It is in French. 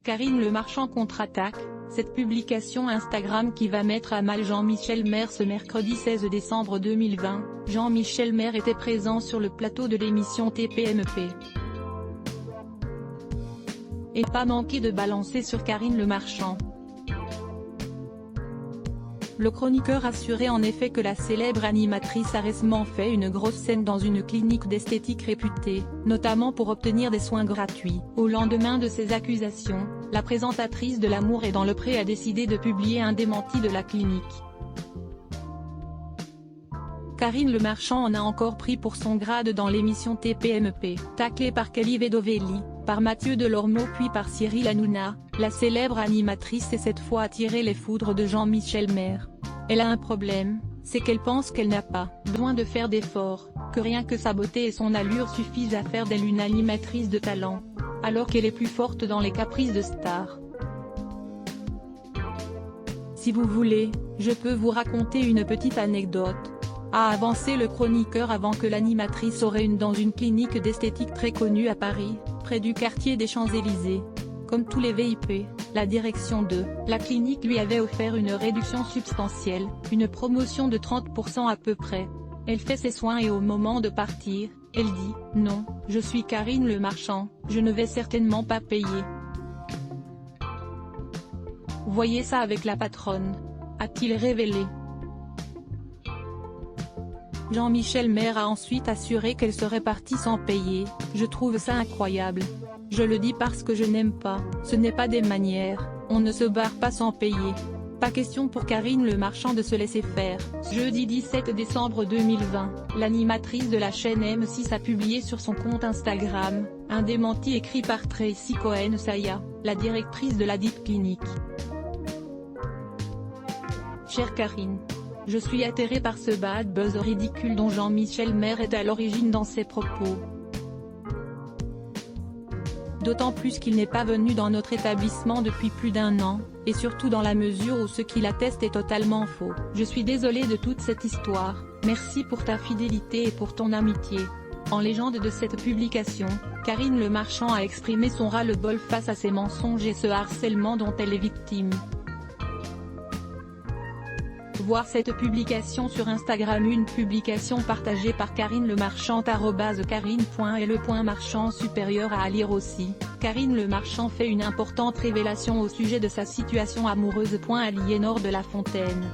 Karine Le Marchand contre-attaque, cette publication Instagram qui va mettre à mal Jean-Michel Maire. Ce mercredi 16 décembre 2020, Jean-Michel Maire était présent sur le plateau de l'émission TPMP. Et pas manqué de balancer sur Karine Le Marchand. Le chroniqueur assurait en effet que la célèbre animatrice a récemment fait une grosse scène dans une clinique d'esthétique réputée, notamment pour obtenir des soins gratuits. Au lendemain de ces accusations, la présentatrice de L'amour est dans le pré a décidé de publier un démenti de la clinique. Karine Le Marchand en a encore pris pour son grade dans l'émission TPMP. Taclée par Kelly Vedovelli, par Mathieu Delormeau puis par Cyril Hanouna, la célèbre animatrice est cette fois attirée les foudres de Jean-Michel Maire. Elle a un problème, c'est qu'elle pense qu'elle n'a pas besoin de faire d'efforts, que rien que sa beauté et son allure suffisent à faire d'elle une animatrice de talent, alors qu'elle est plus forte dans les caprices de star. Si vous voulez, je peux vous raconter une petite anecdote, a avancé le chroniqueur avant que l'animatrice aurait dans une clinique d'esthétique très connue à Paris, près du quartier des Champs-Élysées. Comme tous les VIP, la direction de la clinique lui avait offert une réduction substantielle, une promotion de 30% à peu près. Elle fait ses soins et au moment de partir, elle dit « Non, je suis Karine Le Marchand, je ne vais certainement pas payer. Voyez ça avec la patronne », a-t-il révélé. Jean-Michel Maire a ensuite assuré qu'elle serait partie sans payer. « Je trouve ça incroyable. Je le dis parce que je n'aime pas, ce n'est pas des manières, on ne se barre pas sans payer. » Pas question pour Karine Le Marchand de se laisser faire. Jeudi 17 décembre 2020, l'animatrice de la chaîne M6 a publié sur son compte Instagram un démenti écrit par Tracy Cohen-Saya, la directrice de la dite clinique. Chère Karine, je suis atterrée par ce bad buzz ridicule dont Jean-Michel Maire est à l'origine dans ses propos. D'autant plus qu'il n'est pas venu dans notre établissement depuis plus d'1 an, et surtout dans la mesure où ce qu'il atteste est totalement faux. Je suis désolée de toute cette histoire, merci pour ta fidélité et pour ton amitié. En légende de cette publication, Karine Le Marchand a exprimé son ras-le-bol face à ces mensonges et ce harcèlement dont elle est victime. Voir cette publication sur Instagram. Une publication partagée par Karine Le Marchand @karine.le.marchand supérieur à lire aussi. Karine Le Marchand fait une importante révélation au sujet de sa situation amoureuse. Aliénor de la Fontaine.